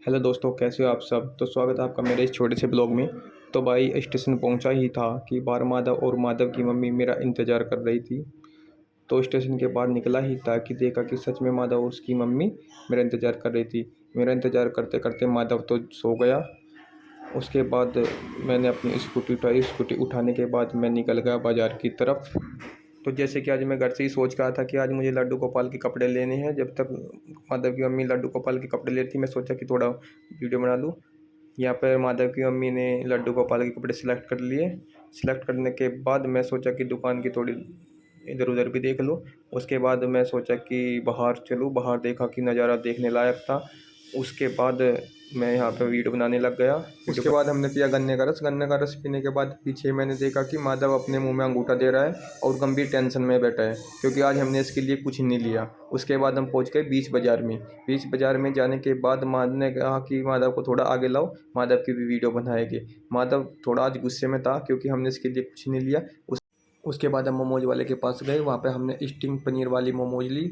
Hello दोस्तों, कैसे हो आप सब। तो स्वागत है आपका मेरे इस छोटे से ब्लॉग में। तो भाई स्टेशन पहुंचा ही था कि बाहर माधव और माधव की मम्मी मेरा इंतज़ार कर रही थी। तो स्टेशन के बाहर निकला ही था कि देखा कि सच में माधव और उसकी मम्मी मेरा इंतज़ार कर रही थी। मेरा इंतज़ार करते करते माधव तो सो गया। उसके बाद मैंने अपनी स्कूटी उठाई। स्कूटी उठाने के बाद मैं निकल गया बाज़ार की तरफ। तो जैसे कि आज मैं घर से ही सोच रहा था कि आज मुझे लड्डू गोपाल के कपड़े लेने हैं। जब तक माधव की मम्मी लड्डू गोपाल के कपड़े लेती, मैं सोचा कि थोड़ा वीडियो बना लूँ। यहाँ पर माधव की मम्मी ने लड्डू गोपाल के कपड़े सिलेक्ट कर लिए। सिलेक्ट करने के बाद मैं सोचा कि दुकान की थोड़ी इधर उधर भी देख लूँ। उसके बाद मैं सोचा कि बाहर चलूँ। बाहर देखा कि नज़ारा देखने लायक था। उसके बाद मैं यहाँ पे वीडियो बनाने लग गया। उसके बाद हमने पिया गन्ने का रस। गन्ने का रस पीने के बाद पीछे मैंने देखा कि माधव अपने मुंह में अंगूठा दे रहा है और गंभीर टेंशन में बैठा है, क्योंकि आज हमने इसके लिए कुछ नहीं लिया। उसके बाद हम पहुँच गए बीच बाज़ार में। बीच बाज़ार में जाने के बाद माधव ने कहा कि माधव को थोड़ा आगे लाओ, माधव की भी वीडियो बनाएंगे। माधव थोड़ा आज गुस्से में था क्योंकि हमने इसके लिए कुछ नहीं लिया। उसके बाद हम मोमोज वाले के पास गए। वहाँ पे हमने स्टीम पनीर वाली मोमोज ली।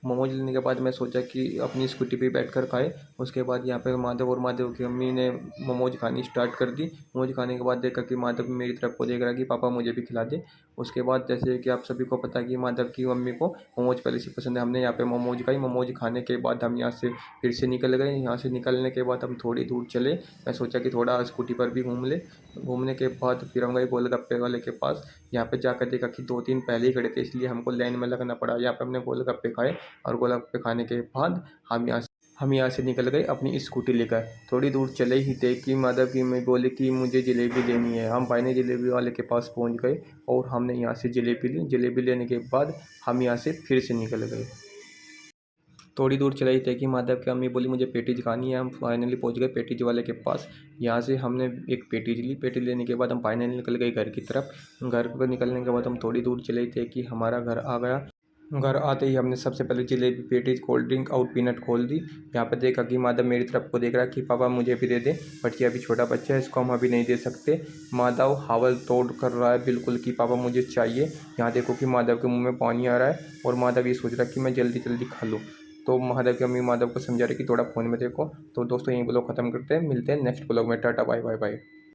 मोमोज लेने के बाद मैं सोचा कि अपनी स्कूटी पे बैठकर खाए। उसके बाद यहाँ पे माधव और माधव की अम्मी ने मोमोज खानी स्टार्ट कर दी। मोमोज खाने के बाद देखा कि माधव मेरी तरफ को देख रहा है कि पापा मुझे भी खिला दे। उसके बाद जैसे कि आप सभी को पता है कि माधव की मम्मी को मोमोज पहले से पसंद है। हमने यहाँ पे मोमोज खाई। मोमोज खाने के बाद हम यहाँ से फिर से निकल गए। यहाँ से निकलने के बाद हम थोड़ी दूर चले। मैं सोचा कि थोड़ा स्कूटी पर भी घूम ले। घूमने के बाद फिर हम गए गोलगप्पे वाले के पास। यहाँ पे जाकर देखा कि 2-3 पहले ही खड़े थे, इसलिए हमको लाइन में लगना पड़ा। यहाँ पे हमने गोलगप्पे खाए और गोलगप्पे खाने के बाद हम यहाँ से निकल गए अपनी स्कूटी लेकर। थोड़ी दूर चले ही थे कि माधव की मैं बोले कि मुझे जलेबी लेनी है। हम फाइनली जलेबी वाले के पास पहुँच गए और हमने यहाँ से जलेबी ली। जलेबी लेने के बाद हम यहाँ से फिर से निकल गए। थोड़ी दूर चले ही थे कि माधव की अम्मी बोली मुझे पेटीज खानी है। हम फाइनली पहुंच गए पेटीज वाले के पास। यहाँ से हमने एक पेटीज ली। पेटीज लेने के बाद हम फाइनली निकल गए घर की तरफ। घर पर निकलने के बाद हम थोड़ी दूर चले ही थे कि हमारा घर आ गया। घर आते ही हमने सबसे पहले जलेबी, पेटीज, कोल्ड ड्रिंक और पीनट खोल दी। यहाँ पर देखा कि माधव मेरी तरफ को देख रहा है कि पापा मुझे भी दे दे, बट ये अभी छोटा बच्चा है, इसको हम अभी नहीं दे सकते। माधव हावल तोड़ कर रहा है बिल्कुल कि पापा मुझे चाहिए। यहाँ देखो कि माधव के मुंह में पानी आ रहा है और माधव ये सोच रहा है कि मैं जल्दी जल्दी खा लूँ। तो माधव की अम्मी माधव को समझा रही कि थोड़ा फ़ोन में देखो। तो दोस्तों यही ब्लॉग ख़त्म करते हैं। मिलते हैं नेक्स्ट ब्लॉग में। Tata bye bye bye.